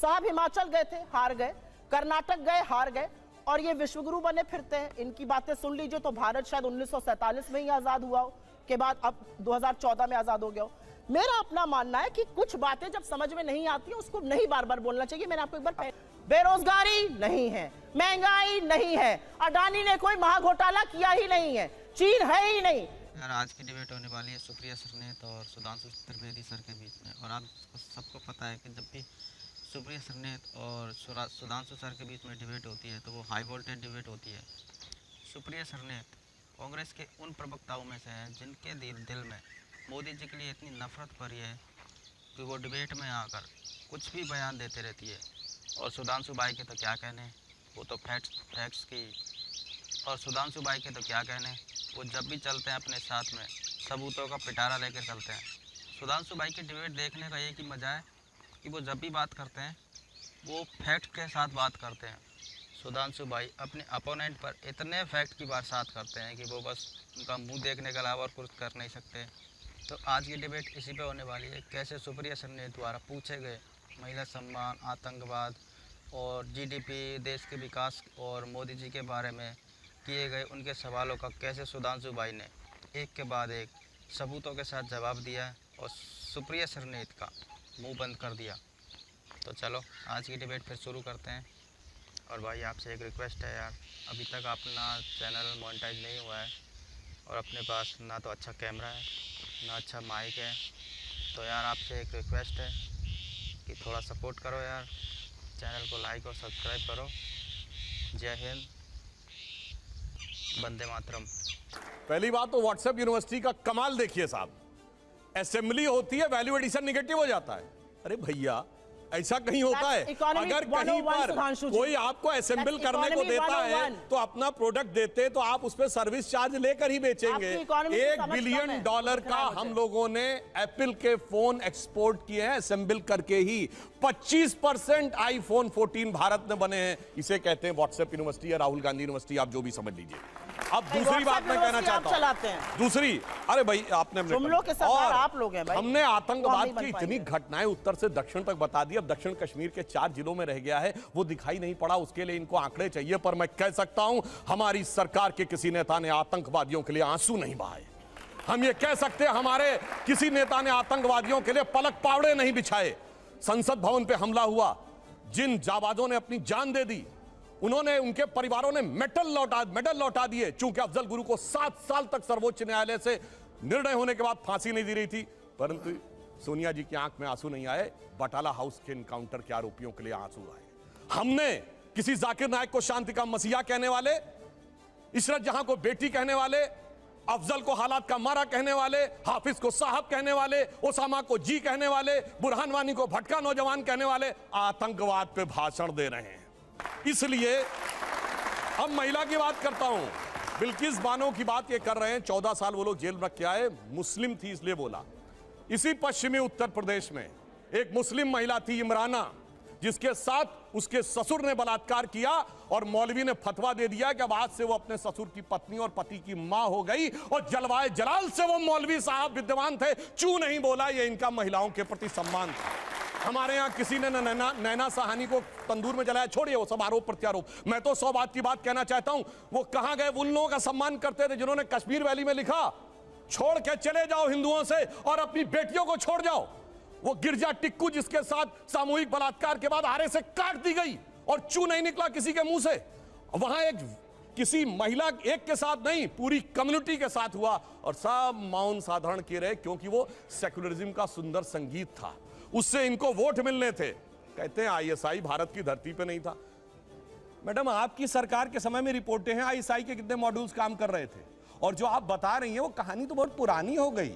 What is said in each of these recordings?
साहब हिमाचल गए थे, हार गए, कर्नाटक गए, हार गए, और ये विश्वगुरु बने फिरते हैं। इनकी बातें सुन लीजिए तो भारत शायद 1947 में ही आजाद हुआ हो, के बाद अब 2014 में आजाद हो गया हो। मेरा अपना मानना है कि कुछ बातें जब समझ में नहीं आती है उसको नहीं बार बार बोलना चाहिए। मैंने आपको एक बार, बेरोजगारी नहीं है, महंगाई नहीं है, अडानी ने कोई महाघोटाला किया ही नहीं है, चीन है ही नहीं। यार आज की डिबेट होने वाली है सुप्रिया सरनेत और सुधांशु त्रिवेदी सर के बीच में, और आप सबको पता है कि जब भी सुप्रिया सरनेत और सुधांशु सर के बीच में डिबेट होती है तो वो हाई वोल्टेज डिबेट होती है। सुप्रिया सरनेत कांग्रेस के उन प्रवक्ताओं में से हैं जिनके दिल में मोदी जी के लिए इतनी नफरत भरी है कि वो डिबेट में आकर कुछ भी बयान देते रहती है। और सुधांशु भाई के तो क्या कहने, वो तो फैक्ट्स की, और सुधांशु भाई के तो क्या कहने, वो जब भी चलते हैं अपने साथ में सबूतों का पिटारा लेकर चलते हैं। सुधांशु भाई की डिबेट देखने का एक ही मज़ा है कि वो जब भी बात करते हैं वो फैक्ट के साथ बात करते हैं। सुधांशु भाई अपने अपोनेंट पर इतने फैक्ट की बात करते हैं कि वो बस उनका मुंह देखने के अलावा और कुछ कर नहीं सकते। तो आज की डिबेट इसी पे होने वाली है, कैसे सुप्रिया सरनेत द्वारा पूछे गए महिला सम्मान, आतंकवाद और जीडीपी, देश के विकास और मोदी जी के बारे में किए गए उनके सवालों का कैसे सुधांशु भाई ने एक के बाद एक सबूतों के साथ जवाब दिया और सुप्रिया सरनेत का मुंह बंद कर दिया। तो चलो आज की डिबेट फिर शुरू करते हैं। और भाई आपसे एक रिक्वेस्ट है यार, अभी तक अपना चैनल मोनेटाइज नहीं हुआ है और अपने पास ना तो अच्छा कैमरा है ना अच्छा माइक है, तो यार आपसे एक रिक्वेस्ट है कि थोड़ा सपोर्ट करो यार, चैनल को लाइक और सब्सक्राइब करो। जय हिंद, वंदे मातरम। पहली बात तो व्हाट्सएप यूनिवर्सिटी का कमाल देखिए साहब, असेंबली होती है वैल्यू एडिशन निगेटिव हो जाता है। अरे भैया ऐसा कहीं होता है? अगर कहीं पर कोई आपको असेंबल करने को देता है तो अपना प्रोडक्ट देते तो आप उस पर सर्विस चार्ज लेकर ही बेचेंगे। $1 बिलियन का हम लोगों ने एप्पल के फोन एक्सपोर्ट किए हैं असेंबल करके ही। 25% आईफोन 14 भारत में बने हैं। इसे कहते हैं व्हाट्सएप यूनिवर्सिटी या राहुल गांधी यूनिवर्सिटी, आप जो भी समझ लीजिए। अब दूसरी बात मैं कहना चाहता हूं, दूसरी, अरे भाई आपने आप लोग हैं भाई, हमने आतंकवाद की इतनी घटनाएं उत्तर से दक्षिण तक बता दी। अब दक्षिण कश्मीर के 4 जिलों में रह गया है, वो दिखाई नहीं पड़ा, उसके लिए इनको आंकड़े चाहिए। पर मैं कह सकता हूं हमारी सरकार के किसी नेता ने आतंकवादियों के लिए आंसू नहीं बहाए। हम ये कह सकते हैं हमारे किसी नेता ने आतंकवादियों के लिए पलक पावड़े नहीं बिछाए। संसद भवन पे हमला हुआ, जिन जाबाजों ने अपनी जान दे दी उन्होंने, उनके परिवारों ने मेडल लौटा दिए। चूंकि अफजल गुरु को 7 साल तक सर्वोच्च न्यायालय से निर्णय होने के बाद फांसी नहीं दी रही थी, परंतु सोनिया जी की आंख में आंसू नहीं आए, बटाला हाउस के एनकाउंटर के आरोपियों के लिए आंसू आए। हमने किसी जाकिर नायक को शांति का मसीहा कहने वाले, इशरत जहां को बेटी कहने वाले, अफजल को हालात का मारा कहने वाले, हाफिज को साहब कहने वाले, ओसामा को जी कहने वाले, बुरहान वानी को भटका नौजवान कहने वाले आतंकवाद पे भाषण दे रहे हैं। इसलिए अब महिला की बात करता हूं, बिल्किस बानो की बात ये कर रहे हैं। 14 साल वो लोग जेल में रख के आए, मुस्लिम थी इसलिए बोला। इसी पश्चिमी उत्तर प्रदेश में एक मुस्लिम महिला थी इमराना, जिसके साथ उसके ससुर ने बलात्कार किया और मौलवी ने फतवा दे दिया कि अब आज से वो अपने ससुर की पत्नी और पति की मां हो गई। और जलवाए जलाल से वो मौलवी साहब विद्यमान थे, चू नहीं बोला। ये इनका महिलाओं के प्रति सम्मान था। हमारे यहां किसी ने नैना साहनी को तंदूर में जलाया, छोड़िए वो सब आरोप प्रत्यारोप। मैं तो 100 बात की बात कहना चाहता हूं, वो कहां गए उन लोगों का सम्मान करते थे जिन्होंने कश्मीर वैली में लिखा छोड़ के चले जाओ हिंदुओं से और अपनी बेटियों को छोड़ जाओ। वो गिरजा टिक्कू जिसके साथ सामूहिक बलात्कार के बाद आरे से काट दी गई और चू नहीं निकला किसी के मुंह से। वहां एक किसी महिला एक के साथ नहीं, पूरी कम्युनिटी के साथ हुआ और सब मौन साधारण किए रहे, क्योंकि वो सेक्युलरिज्म का सुंदर संगीत था, उससे इनको वोट मिलने थे। कहते हैं आईएसआई भारत की धरती पे नहीं था। मैडम आपकी सरकार के समय में रिपोर्टें हैं आईएसआई के कितने मॉड्यूल्स काम कर रहे थे, और जो आप बता रही हैं वो कहानी तो बहुत पुरानी हो गई।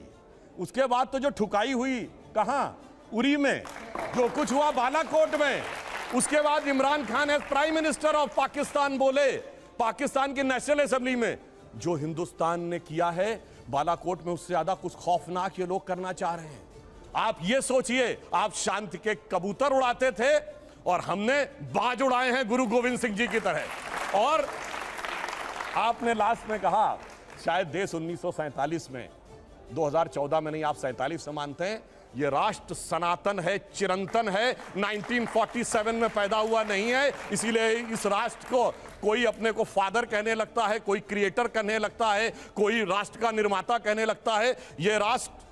उसके बाद तो जो ठुकाई हुई कहां, उरी में, जो कुछ हुआ बालाकोट में, उसके बाद Imran Khan as prime minister of Pakistan बोले पाकिस्तान की नेशनल असेंबली में, जो हिंदुस्तान ने किया है बालाकोट में उससे ज्यादा कुछ खौफनाक ये लोग करना चाह रहे हैं। आप ये सोचिए, आप शांति के कबूतर उड़ाते थे और हमने बाज उड़ाए हैं गुरु गोविंद सिंह जी की तरह। और आपने लास्ट में कहा शायद देश 1947 में, 2014 में नहीं, आप 47 से मानते हैं, ये राष्ट्र सनातन है, चिरंतन है, 1947 में पैदा हुआ नहीं है। इसीलिए इस राष्ट्र को कोई अपने को फादर कहने लगता है, कोई क्रिएटर कहने लगता है, कोई राष्ट्र का निर्माता कहने लगता है। ये राष्ट्र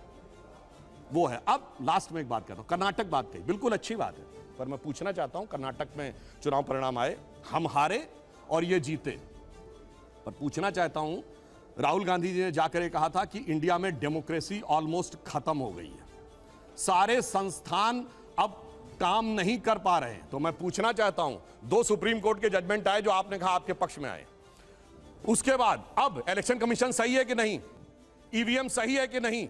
वो है। अब लास्ट में एक बात करता हूं, कर्नाटक बात कही, बिल्कुल अच्छी बात है, पर मैं पूछना चाहता हूं, कर्नाटक में चुनाव परिणाम आए, हम हारे और ये जीते, पर पूछना चाहता हूं, राहुल गांधी जी ने जाकर ये कहा था कि इंडिया में डेमोक्रेसी ऑलमोस्ट खत्म हो गई है, सारे संस्थान अब काम नहीं कर पा रहे हैं। तो मैं पूछना चाहता हूं, 2 सुप्रीम कोर्ट के जजमेंट आए जो आपने कहा आपके पक्ष में आए, उसके बाद अब इलेक्शन कमीशन सही है कि नहीं, ईवीएम सही है कि नहीं,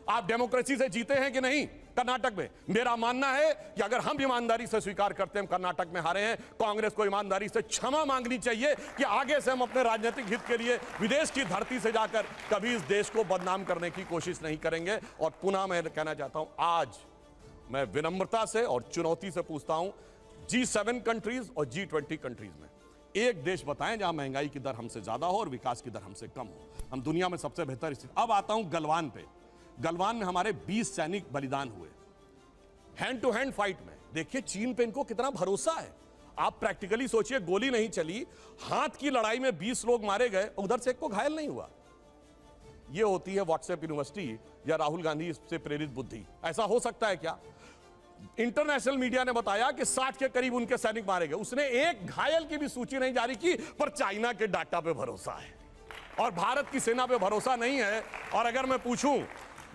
आप डेमोक्रेसी से जीते हैं कि नहीं कर्नाटक में? मेरा मानना है कि अगर हम ईमानदारी से स्वीकार करते हैं कर्नाटक में हारे हैं, कांग्रेस को ईमानदारी से क्षमा मांगनी चाहिए कि आगे से हम अपने राजनीतिक हित के लिए विदेश की धरती से जाकर कभी इस देश को बदनाम करने की कोशिश नहीं करेंगे। और पुनः मैं कहना चाहता हूं, आज मैं विनम्रता से और चुनौती से पूछता हूं, G7 कंट्रीज और G20 कंट्रीज में एक देश बताएं जहां महंगाई की दर हमसे ज्यादा हो और विकास की दर हमसे कम हो। हम दुनिया में सबसे बेहतर स्थिति। अब आता हूं गलवान पे। गलवान में हमारे 20 सैनिक बलिदान हुए हैंड टू हैंड फाइट में। देखिए चीन पे इनको कितना भरोसा है। आप प्रैक्टिकली सोचिए, गोली नहीं चली, हाथ की लड़ाई में 20 लोग मारे गए, उधर से एक को घायल नहीं हुआ। ये होती है व्हाट्सएप यूनिवर्सिटी या राहुल गांधी से प्रेरित बुद्धि। ऐसा हो सकता है क्या? इंटरनेशनल मीडिया ने बताया कि 60 के करीब उनके सैनिक मारे गए, उसने एक घायल की भी सूची नहीं जारी की, पर चाइना के डाटा पे भरोसा है और भारत की सेना पे भरोसा नहीं है। और अगर मैं पूछूं,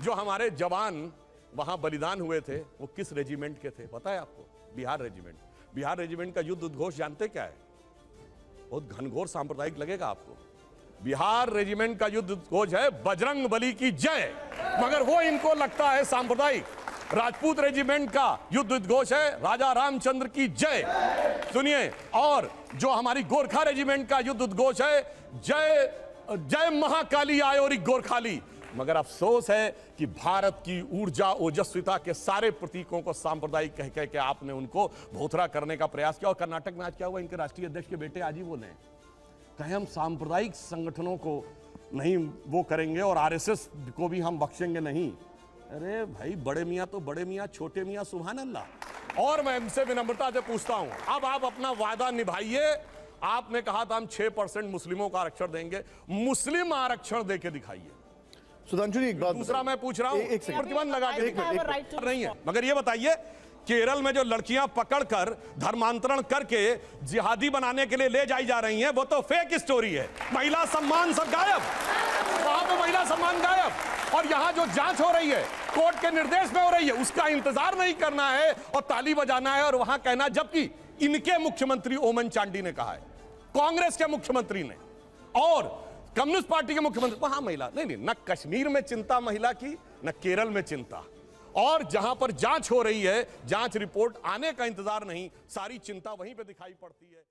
जो हमारे जवान वहां बलिदान हुए थे वो किस रेजिमेंट के थे पता है आपको? बिहार रेजिमेंट। बिहार रेजिमेंट का युद्ध उद्घोष जानते क्या है? बहुत घनघोर सांप्रदायिक लगेगा आपको। बिहार रेजिमेंट का युद्ध उद्घोष है बजरंग बली की जय, मगर वो इनको लगता है सांप्रदायिक। राजपूत रेजिमेंट का युद्ध उद्घोष है राजा रामचंद्र की जय, सुनिए। और जो हमारी गोरखा रेजिमेंट का युद्ध उद्घोष है जय जय महाकाली आयोरी गोरखाली। मगर अफसोस है कि भारत की ऊर्जा ओजस्विता के सारे प्रतीकों को सांप्रदायिक कह कह के आपने उनको भोथरा करने का प्रयास किया। और कर्नाटक में आज क्या हुआ? इनके राष्ट्रीय अध्यक्ष के बेटे आज ही बोले कहे हम सांप्रदायिक संगठनों को नहीं वो करेंगे और आरएसएस को भी हम बख्शेंगे नहीं। अरे भाई, बड़े मियाँ तो बड़े मियाँ, छोटे मियाँ सुभान अल्लाह। और मैं इनसे विनम्रता से पूछता हूं, अब आप अपना वादा निभाइए। आपने कहा था हम 6% मुस्लिमों का आरक्षण देंगे, मुस्लिम आरक्षण देके दिखाइए। सुधांशु जी एक बात दूसरा मैं पूछ रहा हूं, एक सेकंड प्रतिबंध लगा के नहीं है, मगर ये बताइए केरल में जो लड़कियां पकड़कर धर्मांतरण करके जिहादी बनाने के लिए ले जाई जा रही हैं, वो तो फेक स्टोरी है। महिला सम्मान सब गायब, वहां पे महिला सम्मान गायब। और यहां जो जांच हो रही है कोर्ट के निर्देश में हो रही है, उसका इंतजार नहीं करना है और ताली बजाना है और वहां कहना। जबकि इनके मुख्यमंत्री ओमन चांडी ने कहा है, कांग्रेस के मुख्यमंत्री ने और कम्युनिस्ट पार्टी के मुख्यमंत्री, वहां महिला नहीं, न कश्मीर में चिंता महिला की, न केरल में चिंता। और जहां पर जांच हो रही है, जांच रिपोर्ट आने का इंतजार नहीं, सारी चिंता वहीं पे दिखाई पड़ती है।